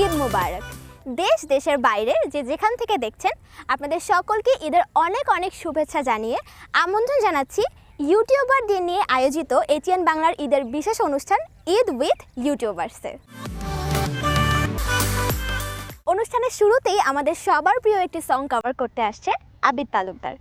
ঈদ মুবারক। দেশ দেশের বাইরে যে যেখান থেকে দেখছেন আপনাদের সকলকে ঈদের অনেক অনেক শুভেচ্ছা জানিয়ে আমন্ত্রণ জানাচ্ছি ইউটিউবারদের নিয়ে আয়োজিত এটিএন বাংলার ঈদের বিশেষ অনুষ্ঠান ঈদ উইথ ইউটিউবার্সে। অনুষ্ঠানের শুরুতেই আমাদের সবার প্রিয় একটি সং কভার করতে আসছে আবিদ তালুকদার।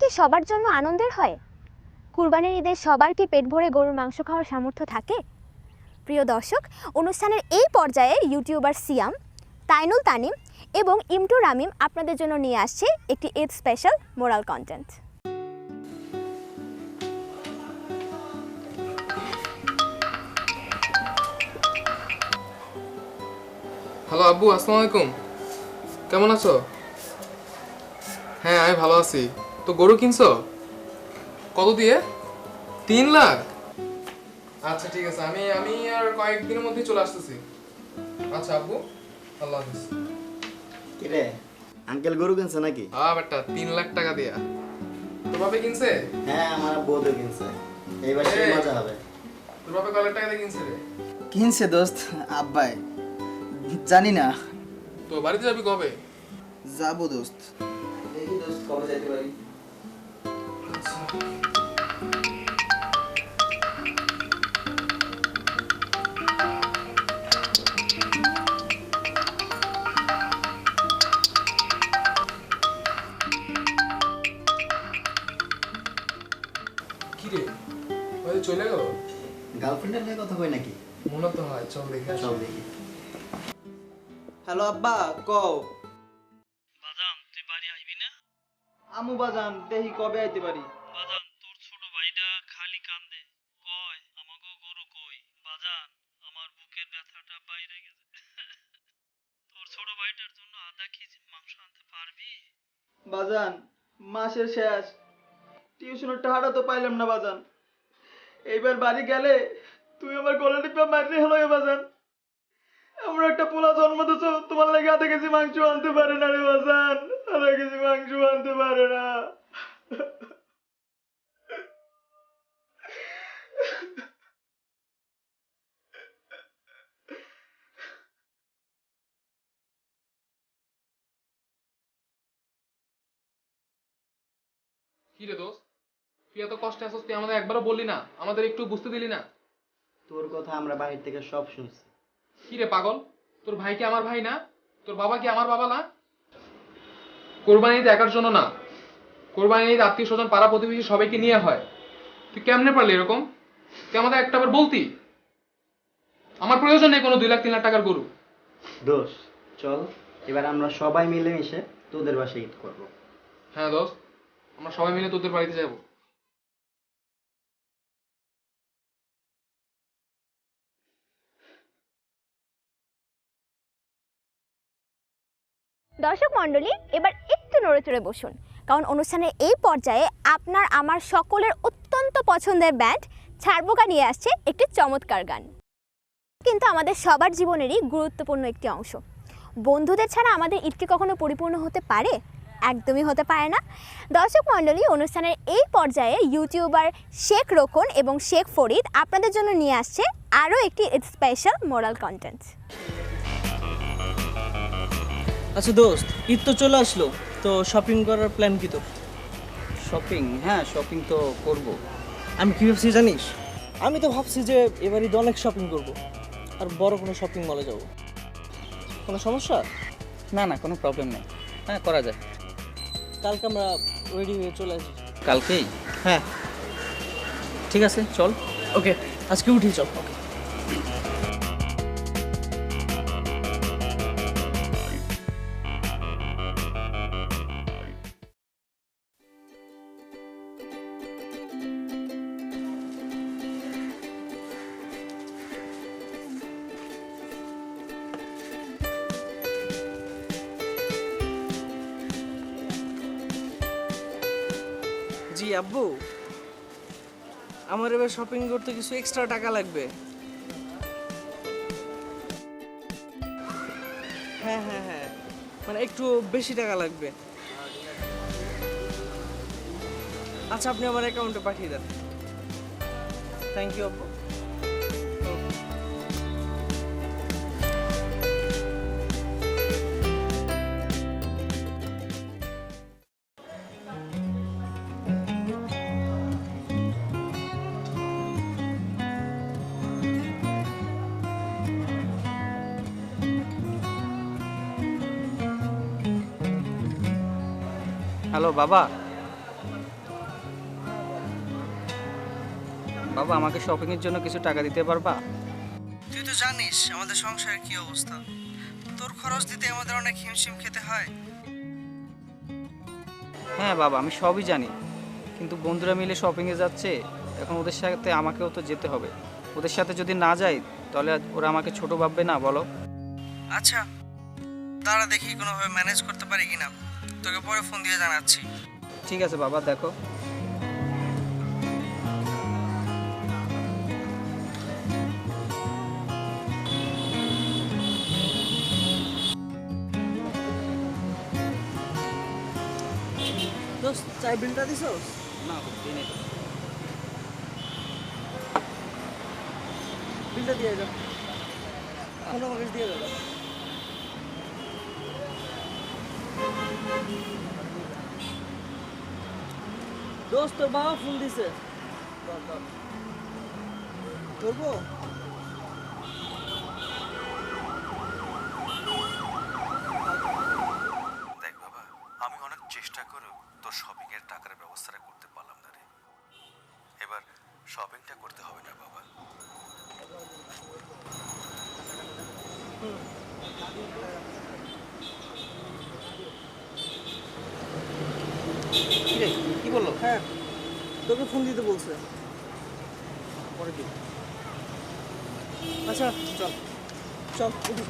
কি সবার জন্য আনন্দের হয়? কুরবানির ঈদে সবার কি পেট ভরে গরুর মাংস খাওয়ার সামর্থ্য থাকে? প্রিয় দর্শক, অনুষ্ঠানের এই পর্যায়ে ইউটিউবার সিয়াম, তাইনুল তানিম এবং ইমটু রামিম আপনাদের জন্য নিয়ে আসছে একটি Eid special moral content. Hello আব্বু, আসসালামু আলাইকুম। কেমন আছো? হ্যাঁ, আমি ভালো আছি। তো গরু কিনছো কত দিয়ে? 3 লাখ? আচ্ছা ঠিক আছে, আমি আর কয়েকদিনের মধ্যেই চলে আসতেছি। আচ্ছা আব্বু, আল্লাহ হাফিজ। কিরে আঙ্কেল গরু কিনছে নাকি? হ্যাঁ বেটা, 3 লাখ টাকা দিয়া। তোর বাপে কিনছে? হ্যাঁ আমার বউতে কিনছে। এইবার সেই মজা হবে। তোর বাপে কয় লাখ টাকা দিয়ে কিনছে রে? কিনছে দোস্ত, আব্বাই জানি না। তো বাড়িতে যাবি কবে? যাবো দোস্ত। দেখি দোস্ত কবে যাইতে পারি। কি রে, ওই চলে গেল? গার্লফ্রেন্ডের নিয়ে কথা কই নাকি? মনে তো হয়, চল দেখে আসি। চল দেখি। হ্যালো আব্বা, কও। বাজান তুই বাড়ি আইবি না? আমু বাজান, দেখি কবে আইতে পারি। বাজান তোর ছোট ভাইটা খালি কান্দে, কয় আমাগো গরু কই। বাজান আমার বুকের ব্যথাটা বাইরে গেছে। তোর ছোট ভাইটার জন্য আধা কেজি মাংস আনতে পারবি? বাজান মাসের শেষ, টিউশনের টাকাটা তো পাইলাম না বাজান। এইবার বাড়ি গেলে তুই আমার গলা টিপা মারলি হলো বাজান। আমরা একটা পোলা জন্ম দিছো, তোমার লাগে আধা কেজি মাংস আনতে পারে না রে বাজান, আধা কেজি মাংস আনতে পারে না। কি রে দোস্ত, তুই এত কষ্টে আছিস, তুই আমাদের একবারও বললি না, আমাদের একটু বুঝতে দিলি না? তোর কথা আমরা বাহির থেকে সব শুনছি। কি রে পাগল, তোর ভাই কি আমার ভাই না? তোর বাবা কি আমার বাবা না? কোরবানি ঈদ একার জন্য না, কোরবানি ঈদ আত্মীয় স্বজন পাড়া প্রতিবেশী সবাইকে নিয়ে হয়। তুই কেমনে পারলি এরকম? তুই আমাদের একটাবার বলতি। আমার প্রয়োজন নেই কোনো 2 লাখ 3 লাখ টাকার গরু। দোষ চল এবার আমরা সবাই মিলে মিশে তোদের বাসায় ঈদ করবো। হ্যাঁ দোস্ত, আমরা সবাই মিলে তোদের বাড়িতে যাব। দর্শক মণ্ডলী, এবার একটু নড়ে চড়ে বসুন, কারণ অনুষ্ঠানের এই পর্যায়ে আপনার আমার সকলের অত্যন্ত পছন্দের ব্যান্ড ছাড়বোকা নিয়ে আসছে একটি চমৎকার গান। কিন্তু আমাদের সবার জীবনেরই গুরুত্বপূর্ণ একটি অংশ। বন্ধুদের ছাড়া আমাদের ঈদ কি কখনো পরিপূর্ণ হতে পারে? একদমই হতে পারে না। দর্শক মণ্ডলী, অনুষ্ঠানের এই পর্যায়ে ইউটিউবার শেখ রোকন এবং শেখ ফরিদ আপনাদের জন্য নিয়ে আসছে আরও একটি স্পেশাল মোরাল কন্টেন্ট। আচ্ছা দোস্ত, ঈদ তো চলে আসলো, তো শপিং করার প্ল্যান কি তোর? শপিং? হ্যাঁ শপিং তো করব। আমি কি ভাবছি জানিস? আমি তো ভাবছি যে এবার ঈদ অনেক শপিং করব, আর বড় কোনো শপিং মলে যাব। কোনো সমস্যা? না না, কোনো প্রবলেম নেই, হ্যাঁ করা যায়। কালকে আমরা রেডি হয়ে চলে আসি। কালকেই? হ্যাঁ ঠিক আছে, চল। ওকে, আজকে উঠি চল। ওকে। জি আব্বু, আমার এবার শপিং করতে কিছু এক্সট্রা টাকা লাগবে। হ্যাঁ হ্যাঁ হ্যাঁ, মানে একটু বেশি টাকা লাগবে। আচ্ছা আপনি আমার অ্যাকাউন্টে পাঠিয়ে দেন। থ্যাংক ইউ আব্বু। হ্যালো বাবা, বাবা আমাকে শপিংয়ের জন্য কিছু টাকা দিতে পারবা? তুই তো জানিস আমাদের সংসারের কি অবস্থা, তোর খরচ দিতে আমাদের অনেক হিমশিম খেতে হয়। হ্যাঁ বাবা, আমি সবই জানি, কিন্তু বন্ধুরা মিলে শপিংয়ে যাচ্ছে, এখন ওদের সাথে আমাকেও তো যেতে হবে। ওদের সাথে যদি না যাই তাহলে ওরা আমাকে ছোট ভাববে না, বলো? আচ্ছা দাঁড়া, দেখি কোনোভাবে ম্যানেজ করতে পারি কিনা, তোকে পরে ফোন দিয়ে জানাচ্ছি। ঠিক আছে বাবা, দেখো। দোস্ত চাই বিলটা দিছস? না দিনে তো। বিলটা দিয়ে যা, এখন আমাকে দিয়ে দাও। দোস্ত তোর বাবা ফোন দিছে, করবো? দেখ বাবা, আমি অনেক চেষ্টা করেও তোর শপিং এর টাকার ব্যবস্থাটা করতে পারলাম না রে। এবার শপিংটা করতে হবে না বাবা। কি রে, কি বললো? হ্যাঁ তোকে ফোন দিতে বলছে। পরে দিই। আচ্ছা চল চল উঠি।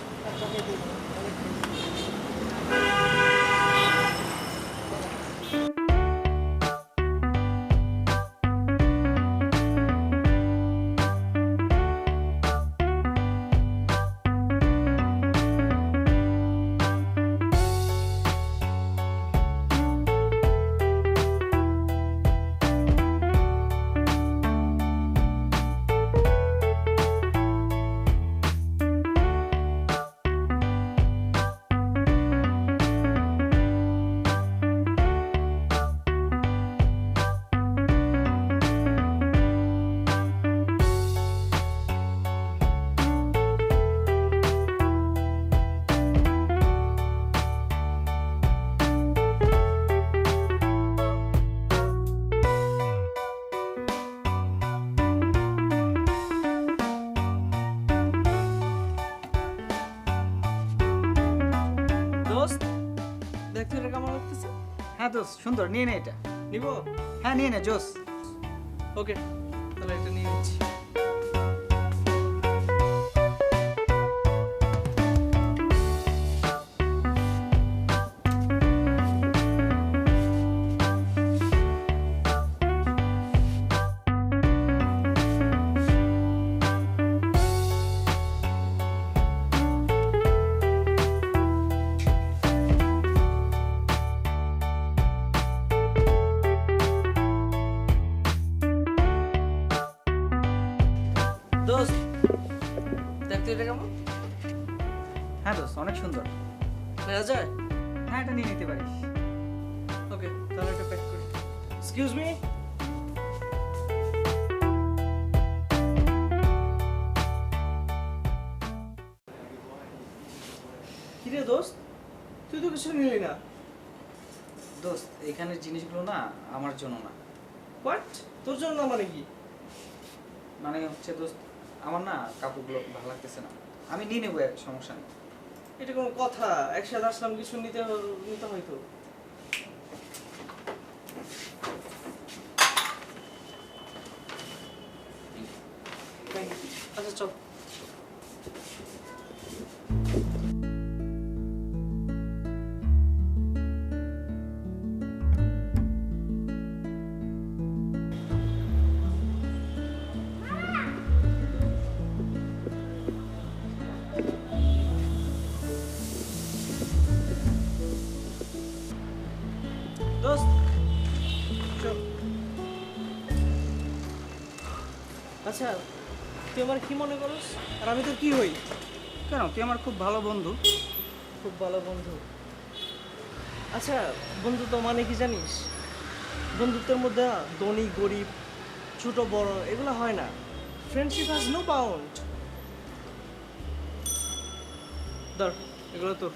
দোস্ত দেখ তো এটা কেমন লাগতেছে? হ্যাঁ দোস্ত, সুন্দর, নিয়ে নে এটা। নিব? হ্যাঁ নিয়ে নে, জোস। ওকে তাহলে এটা নিয়ে নিচ্ছি। দোস্ত দেখ তো এটা কেমন? হ্যাঁ দোস্ত, অনেক সুন্দর। নেওয়া যায়? হ্যাঁ এটা নিয়ে নিতে পারিস। ওকে তাহলে এটা প্যাক করি। এক্সকিউজ মি, কিরে দোস্ত তুই তো কিছু নিলি না? দোস্ত এখানের জিনিসগুলো না আমার জন্য না। হোয়াট? তোর জন্য না মানে কি? মানে হচ্ছে দোস্ত, আমার না কাপড়গুলো ভালো লাগতেছে না, আমি নিয়ে নেবো, সমস্যা নেই। এটা কোনো কথা? একসাথে আসলাম, কিছু নিতে হয়তো। আচ্ছা চল। দোস্ত চল। আচ্ছা তুই আমার কি মনে করিস আর আমি তোর কি হই? কেন, তুই আমার খুব ভালো বন্ধু। খুব ভালো বন্ধু? আচ্ছা বন্ধুত্ব মানে কি জানিস? বন্ধুত্বের মধ্যে না ধনী গরিব ছোট বড় এগুলো হয় না। Friendship has no bound. ধর এগুলো তোর।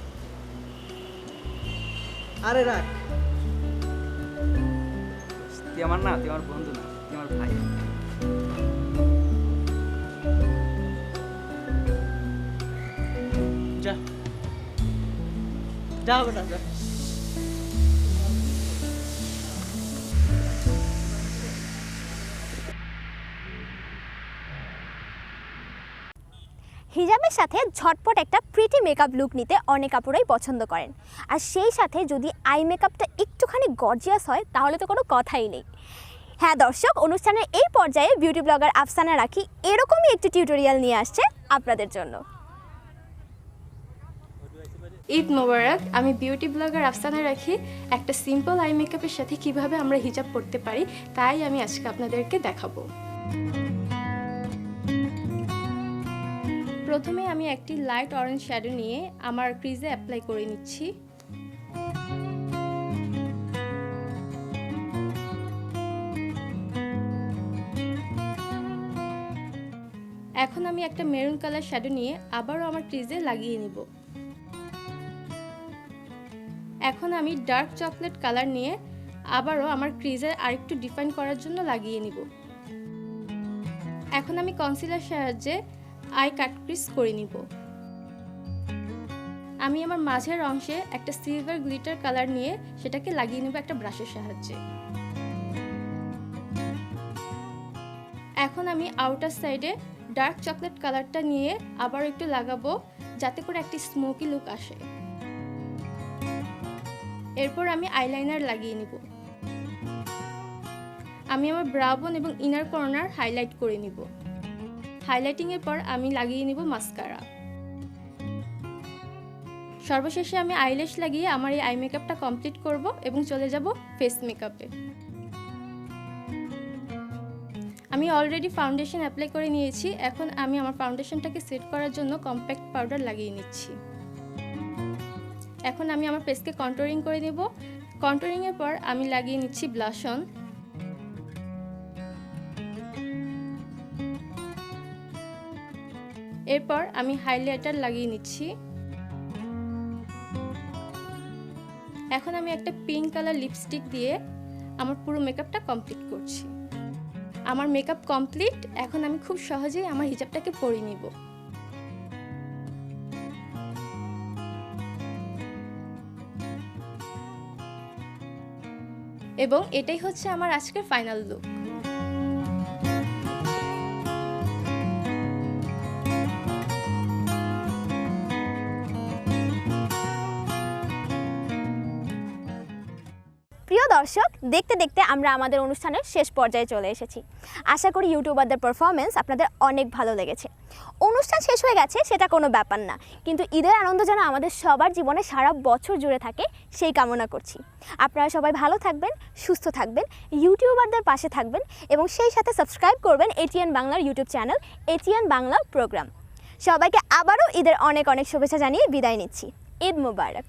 আরে রাখ। তুই আমার না, তুই আমার বন্ধু না, তুই আমার ভাই। যা বেটা যা। হিজাবের সাথে ঝটপট একটা প্রিটি মেকআপ লুক নিতে অনেক আপুরাই পছন্দ করেন, আর সেই সাথে যদি আই মেকআপটা একটুখানি গর্জিয়াস হয় তাহলে তো কোনো কথাই নেই। হ্যাঁ দর্শক, অনুষ্ঠানের এই পর্যায়ে বিউটি ব্লগার আফসানা রাখি এরকমই একটি টিউটোরিয়াল নিয়ে আসছে আপনাদের জন্য। ঈদ মোবারক। আমি বিউটি ব্লগার আফসানা রাখি। একটা সিম্পল আই মেকআপের সাথে কিভাবে আমরা হিজাব পরতে পারি তাই আমি আজকে আপনাদেরকে দেখাবো। প্রথমে আমি একটি লাইট অরেঞ্জ শ্যাডো নিয়ে আমার ক্রিজে অ্যাপ্লাই করে নিচ্ছি। এখন আমি একটা মেরুন কালার শ্যাডো নিয়ে আবারও আমার ক্রিজে লাগিয়ে নিব। এখন আমি ডার্ক চকলেট কালার নিয়ে আবারও আমার ক্রিজে আরেকটু ডিফাইন করার জন্য লাগিয়ে নিব। এখন আমি কনসিলার সাহায্যে আই কাট ক্রিজ করে নিব। আমি আমার মাঝের অংশে একটা সিলভার গ্লিটার কালার নিয়ে সেটাকে লাগিয়ে নিব একটা ব্রাশের সাহায্যে। এখন আমি আউটার সাইডে ডার্ক চকলেট কালারটা নিয়ে আবার একটু লাগাবো যাতে করে একটি স্মোকি লুক আসে। এরপর আমি আইলাইনার লাগিয়ে নিব। আমি আমার ব্রাউ বোন এবং ইনার কর্নার হাইলাইট করে নিব। হাইলাইটিংয়ের পর আমি লাগিয়ে নিব মাস্কারা। সর্বশেষে আমি আইল্যাশ লাগিয়ে আমার এই আই মেকআপটা কমপ্লিট করব এবং চলে যাব ফেস মেকআপে। আমি অলরেডি ফাউন্ডেশন অ্যাপ্লাই করে নিয়েছি। এখন আমি আমার ফাউন্ডেশনটাকে সেট করার জন্য কম্প্যাক্ট পাউডার লাগিয়ে নিচ্ছি। এখন আমি আমার ফেসকে কন্ট্যুরিং করে নেব। কন্ট্যুরিংয়ের পর আমি লাগিয়ে নিচ্ছি ব্লাশ অন। এরপর আমি হাইলাইটার লাগিয়ে নিচ্ছি। এখন আমি একটা পিঙ্ক কালার লিপস্টিক দিয়ে আমার পুরো মেকআপটা কমপ্লিট করছি। আমার মেকআপ কমপ্লিট। এখন আমি খুব সহজেই আমার হিজাবটাকে পরে নিব। এবং এটাই হচ্ছে আমার আজকের ফাইনাল লুক। প্রিয় দর্শক, দেখতে দেখতে আমরা আমাদের অনুষ্ঠানের শেষ পর্যায়ে চলে এসেছি। আশা করি ইউটিউবারদের পারফরমেন্স আপনাদের অনেক ভালো লেগেছে। অনুষ্ঠান শেষ হয়ে গেছে সেটা কোনো ব্যাপার না, কিন্তু ঈদের আনন্দ যেন আমাদের সবার জীবনে সারা বছর জুড়ে থাকে সেই কামনা করছি। আপনারা সবাই ভালো থাকবেন, সুস্থ থাকবেন, ইউটিউবারদের পাশে থাকবেন এবং সেই সাথে সাবস্ক্রাইব করবেন এটিএন বাংলার YouTube channel ATN Bangla program. সবাইকে আবারও ঈদের অনেক অনেক শুভেচ্ছা জানিয়ে বিদায় নিচ্ছি। ঈদ মোবারক।